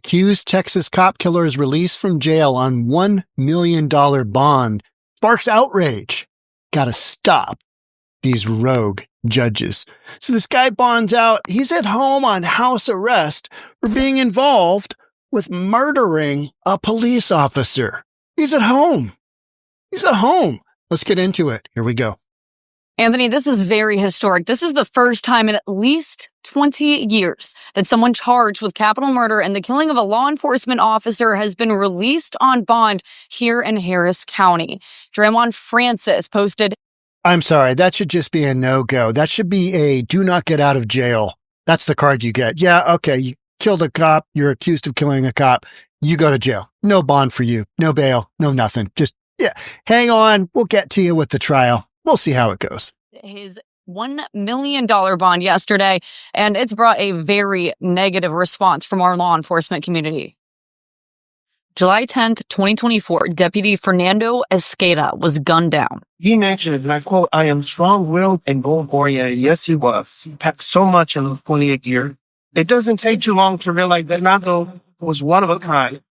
accused Texas cop killer is released from jail on $1 million bond. Sparks outrage. Gotta stop these rogue judges. So this guy bonds out. He's at home on house arrest for being involved with murdering a police officer. He's at home. He's at home. Let's get into it. Here we go. Anthony, this is very historic. This is the first time in at least 20 years that someone charged with capital murder and the killing of a law enforcement officer has been released on bond here in Harris County. Draymond Francis posted, I'm sorry, that should just be a no-go. That should be a do not get out of jail. That's the card you get. Yeah, okay, you killed a cop. You're accused of killing a cop. You go to jail. No bond for you. No bail. No nothing. Just, yeah, hang on. We'll get to you with the trial. We'll see how it goes. His $1 million bond yesterday, and it's brought a very negative response from our law enforcement community. July 10th, 2024, Deputy Fernando Escada was gunned down. He mentioned, and I quote, "I am strong-willed and goal-oriented." Yes, he was. He packed so much in 28 years. It doesn't take too long to realize that Fernando was one of a kind.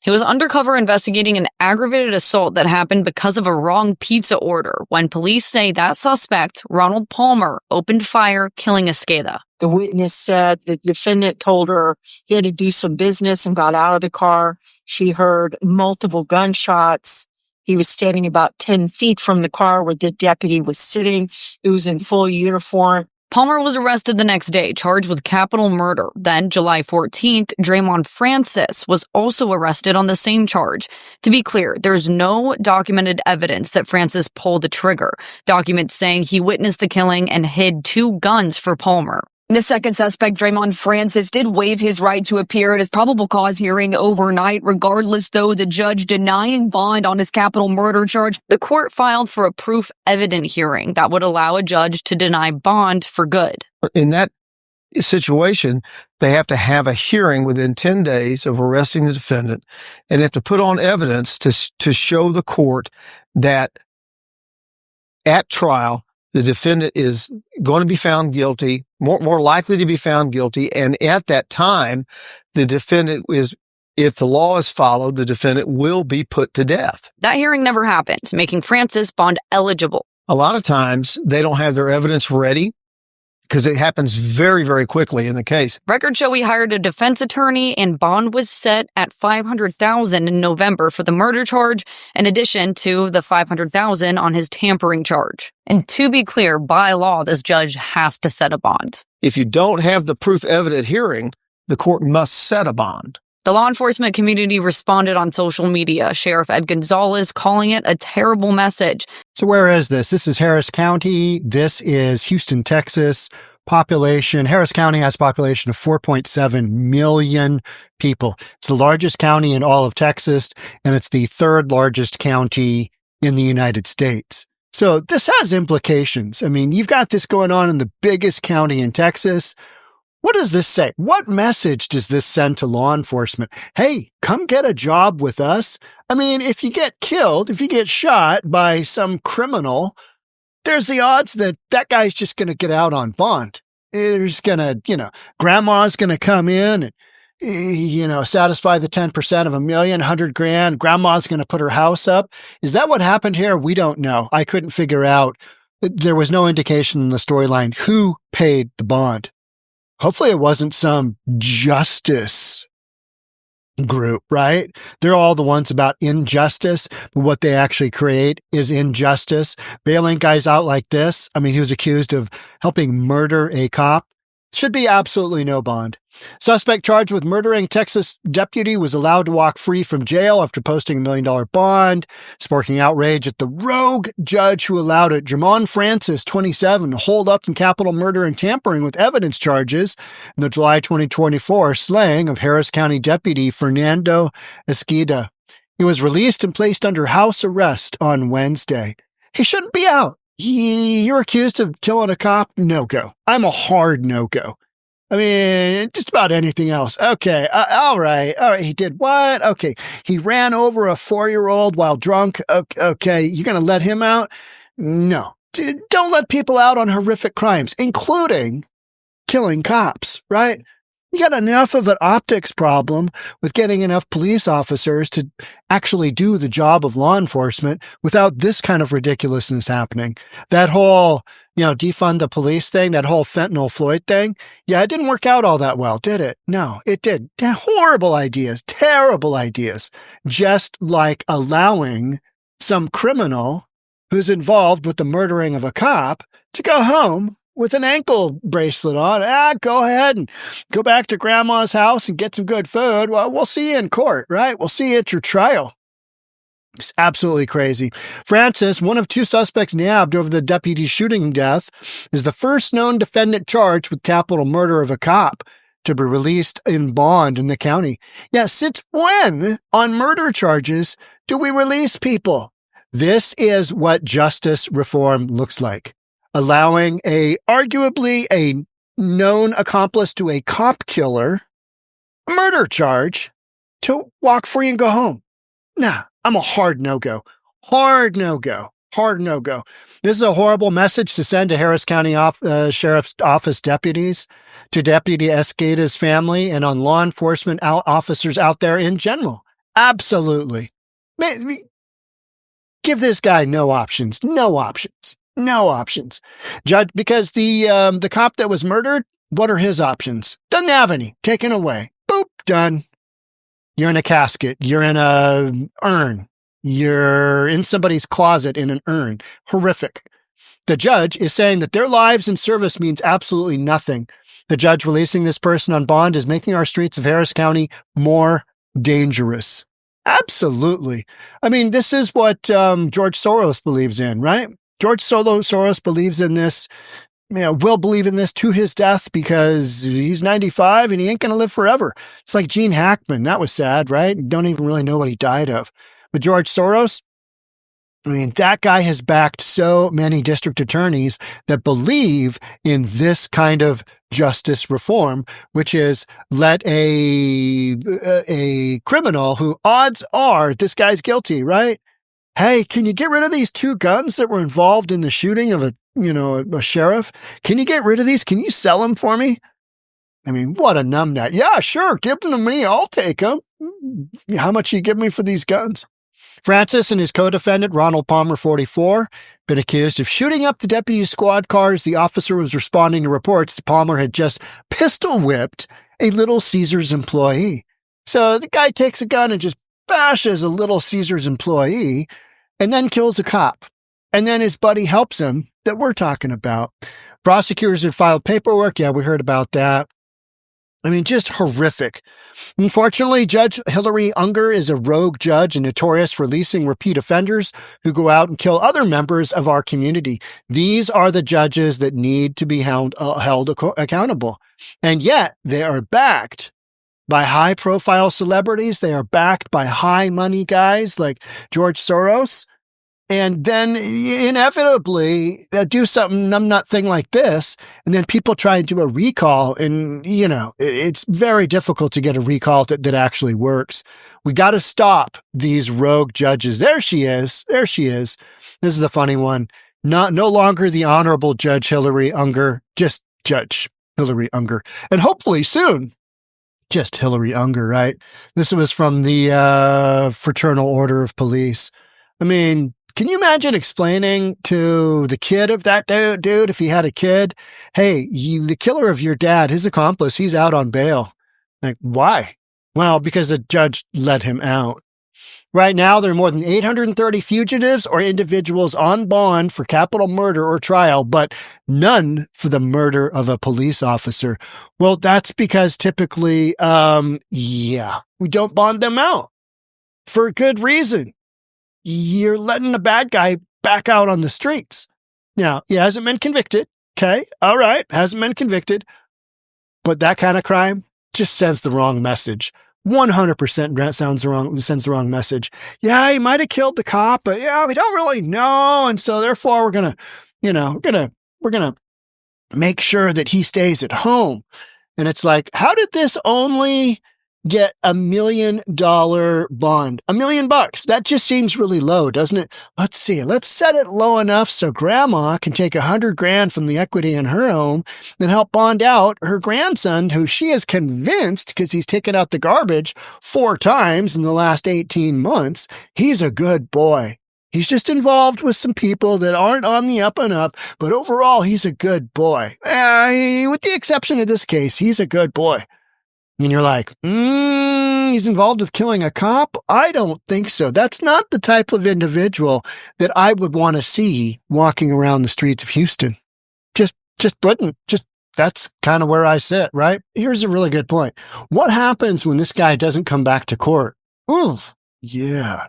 He was undercover investigating an aggravated assault that happened because of a wrong pizza order when police say that suspect, Ronald Palmer, opened fire, killing Escada. The witness said the defendant told her he had to do some business and got out of the car. She heard multiple gunshots. He was standing about 10 feet from the car where the deputy was sitting. He was in full uniform. Palmer was arrested the next day, charged with capital murder. Then, July 14th, Draymond Francis was also arrested on the same charge. To be clear, there's no documented evidence that Francis pulled the trigger. Documents saying he witnessed the killing and hid 2 guns for Palmer. The second suspect, Draymond Francis, did waive his right to appear at his probable cause hearing overnight, regardless, though, the judge denying bond on his capital murder charge. The court filed for a proof evident hearing that would allow a judge to deny bond for good. In that situation, they have to have a hearing within 10 days of arresting the defendant, and they have to put on evidence to show the court that at trial, the defendant is going to be found guilty, more likely to be found guilty. And at that time, the defendant is, if the law is followed, the defendant will be put to death. That hearing never happened, making Francis bond eligible. A lot of times they don't have their evidence ready because it happens very, very quickly in the case. Records show he hired a defense attorney and bond was set at $500,000 in November for the murder charge, in addition to the $500,000 on his tampering charge. And to be clear, by law, this judge has to set a bond. If you don't have the proof evident hearing, the court must set a bond. The law enforcement community responded on social media. Sheriff Ed Gonzalez calling it a terrible message. So where is this? This is Harris County. This is Houston, Texas. Population. Harris County has a population of 4.7 million people. It's the largest county in all of Texas, and it's the 3rd largest county in the United States. So this has implications. I mean, you've got this going on in the biggest county in Texas. What does this say? What message does this send to law enforcement? Hey, come get a job with us. I mean, if you get killed, if you get shot by some criminal, there's the odds that that guy's just going to get out on bond. There's going to, grandma's going to come in and, satisfy the 10% of $1 million, $100,000. Grandma's going to put her house up. Is that what happened here? We don't know. I couldn't figure out. There was no indication in the storyline who paid the bond. Hopefully it wasn't some justice group, right? They're all the ones about injustice, but what they actually create is injustice. Bailing guys out like this. I mean, he was accused of helping murder a cop. Should be absolutely no bond. Suspect charged with murdering Texas deputy was allowed to walk free from jail after posting $1 million bond, sparking outrage at the rogue judge who allowed it. Draymond Francis, 27, holed up in capital murder and tampering with evidence charges in the July 2024 slaying of Harris County Deputy Fernando Escada. He was released and placed under house arrest on Wednesday. He shouldn't be out. You're accused of killing a cop? No-go. I'm a hard no-go. I mean, just about anything else. Okay, all right. He did what? Okay, he ran over a 4-year-old while drunk. Okay, you're going to let him out? No. Don't let people out on horrific crimes, including killing cops, right? You got enough of an optics problem with getting enough police officers to actually do the job of law enforcement without this kind of ridiculousness happening. That whole, defund the police thing, that whole fentanyl Floyd thing. Yeah, it didn't work out all that well, did it? No, it did. Horrible ideas, terrible ideas. Just like allowing some criminal who's involved with the murdering of a cop to go home with an ankle bracelet on. Go ahead and go back to grandma's house and get some good food. Well, we'll see you in court, right? We'll see you at your trial. It's absolutely crazy. Francis, one of two suspects nabbed over the deputy's shooting death, is the first known defendant charged with capital murder of a cop to be released in bond in the county. Yeah, since when on murder charges do we release people? This is what justice reform looks like. Allowing arguably a known accomplice to a cop killer, a murder charge, to walk free and go home. Nah, I'm a hard no-go. Hard no-go. Hard no-go. This is a horrible message to send to Harris County Sheriff's Office deputies, to Deputy Escada's family, and on law enforcement officers out there in general. Absolutely. Give this guy no options. No options. No options. Judge, because the cop that was murdered, what are his options? Doesn't have any. Taken away. Boop. Done. You're in a casket. You're in a urn. You're in somebody's closet in an urn. Horrific. The judge is saying that their lives in service means absolutely nothing. The judge releasing this person on bond is making our streets of Harris County more dangerous. Absolutely. I mean, this is what George Soros believes in, right? George Soros believes in this, will believe in this to his death because he's 95 and he ain't going to live forever. It's like Gene Hackman. That was sad, right? Don't even really know what he died of. But George Soros, that guy has backed so many district attorneys that believe in this kind of justice reform, which is let a criminal who odds are this guy's guilty, right? Hey, can you get rid of these 2 guns that were involved in the shooting of a sheriff? Can you get rid of these? Can you sell them for me? What a numbnut. Yeah, sure. Give them to me. I'll take them. How much you give me for these guns? Francis and his co-defendant, Ronald Palmer, 44, been accused of shooting up the deputy's squad car as the officer was responding to reports that Palmer had just pistol whipped a Little Caesars employee. So the guy takes a gun and just bashes a Little Caesars employee and then kills a cop. And then his buddy helps him that we're talking about. Prosecutors had filed paperwork. Yeah, we heard about that. Just horrific. Unfortunately, Judge Hillary Unger is a rogue judge and notorious for releasing repeat offenders who go out and kill other members of our community. These are the judges that need to be held accountable. And yet they are backed by high-profile celebrities. They are backed by high-money guys like George Soros. And then inevitably do something numbnut thing like this. And then people try and do a recall. And, it's very difficult to get a recall that actually works. We got to stop these rogue judges. There she is. There she is. This is the funny one. No longer the Honorable Judge Hillary Unger, just Judge Hillary Unger. And hopefully soon, just Hillary Unger, right? This was from the Fraternal Order of Police. Can you imagine explaining to the kid of that dude, if he had a kid, hey, the killer of your dad, his accomplice, he's out on bail. Like, why? Well, because the judge let him out. Right now, there are more than 830 fugitives or individuals on bond for capital murder or trial, but none for the murder of a police officer. Well, that's because typically, we don't bond them out for a good reason. You're letting the bad guy back out on the streets. Now, he hasn't been convicted. Okay. All right. Hasn't been convicted. But that kind of crime just sends the wrong message. 100% sends the wrong message. Yeah, he might have killed the cop, but we don't really know. And so therefore we're going to make sure that he stays at home. And it's like, how did this only get $1 million bond. $1 million. That just seems really low, doesn't it? Let's see. Let's set it low enough so grandma can take $100,000 from the equity in her home and help bond out her grandson, who she is convinced, because he's taken out the garbage 4 times in the last 18 months, he's a good boy. He's just involved with some people that aren't on the up and up, but overall, he's a good boy. With the exception of this case, he's a good boy. And you're like, he's involved with killing a cop? I don't think so. That's not the type of individual that I would want to see walking around the streets of Houston. That's kind of where I sit, right? Here's a really good point. What happens when this guy doesn't come back to court? Yeah.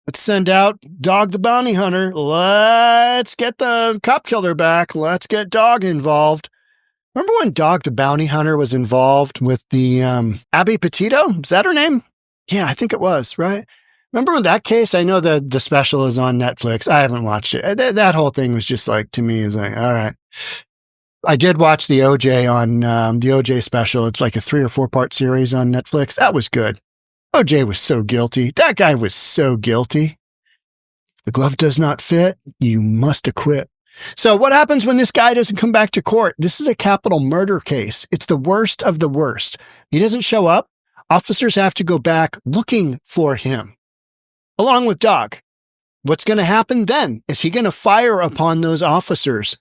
Let's send out Dog the Bounty Hunter. Let's get the cop killer back. Let's get Dog involved. Remember when Dog the Bounty Hunter was involved with the Abby Petito? Is that her name? Yeah, I think it was, right? Remember in that case? I know that the special is on Netflix. I haven't watched it. That whole thing was just like, to me, it was like, all right. I did watch the OJ on the OJ special. It's like a 3 or 4 part series on Netflix. That was good. OJ was so guilty. That guy was so guilty. If the glove does not fit, you must acquit. So what happens when this guy doesn't come back to court? This is a capital murder case. It's the worst of the worst. He doesn't show up. Officers have to go back looking for him, along with Dog. What's going to happen then? Is he going to fire upon those officers?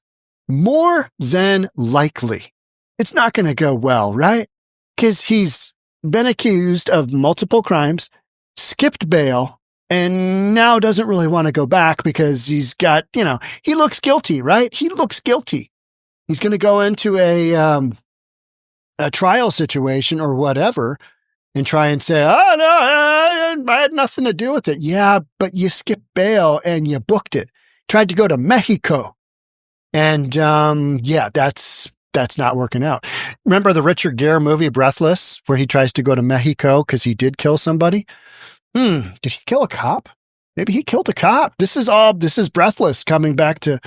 More than likely. It's not going to go well, right? Because he's been accused of multiple crimes, skipped bail, and now doesn't really want to go back because he's got, he looks guilty, right? He looks guilty. He's going to go into a trial situation or whatever and try and say, oh, no, I had nothing to do with it. Yeah, but you skipped bail and you booked it. Tried to go to Mexico. And, that's not working out. Remember the Richard Gere movie, Breathless, where he tries to go to Mexico because he did kill somebody? Did he kill a cop? Maybe he killed a cop. This is Breathless coming back to,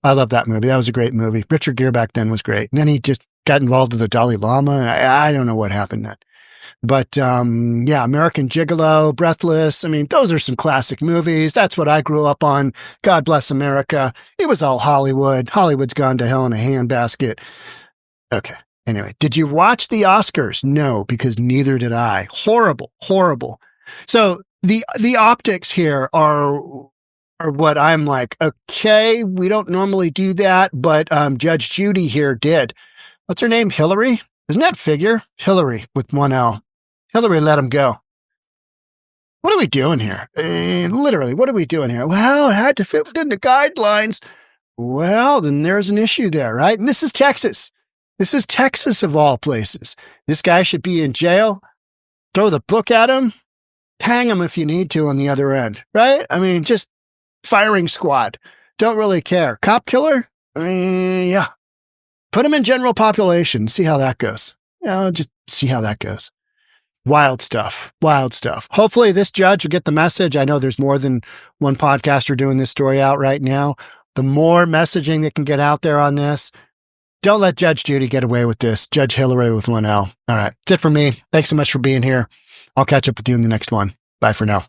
I love that movie. That was a great movie. Richard Gere back then was great. And then he just got involved with the Dalai Lama. And I don't know what happened then. But, American Gigolo, Breathless. I mean, those are some classic movies. That's what I grew up on. God bless America. It was all Hollywood. Hollywood's gone to hell in a handbasket. Okay. Anyway, did you watch the Oscars? No, because neither did I. Horrible. So the optics here are what I'm like, okay, we don't normally do that, but Judge Judy here did. What's her name? Hillary? Isn't that figure? Hillary with 1 L. Hillary let him go. What are we doing here? Literally, what are we doing here? Well, it had to fit within the guidelines. Well, then there's an issue there, right? And this is Texas. This is Texas of all places. This guy should be in jail. Throw the book at him. Hang him if you need to on the other end, right? I mean, just firing squad. Don't really care. Cop killer? Yeah. Put him in general population. See how that goes. Just see how that goes. Wild stuff. Hopefully this judge will get the message. I know there's more than one podcaster doing this story out right now. The more messaging that can get out there on this, don't let Judge Judy get away with this. Judge Hillary with 1 L. All right. That's it for me. Thanks so much for being here. I'll catch up with you in the next one. Bye for now.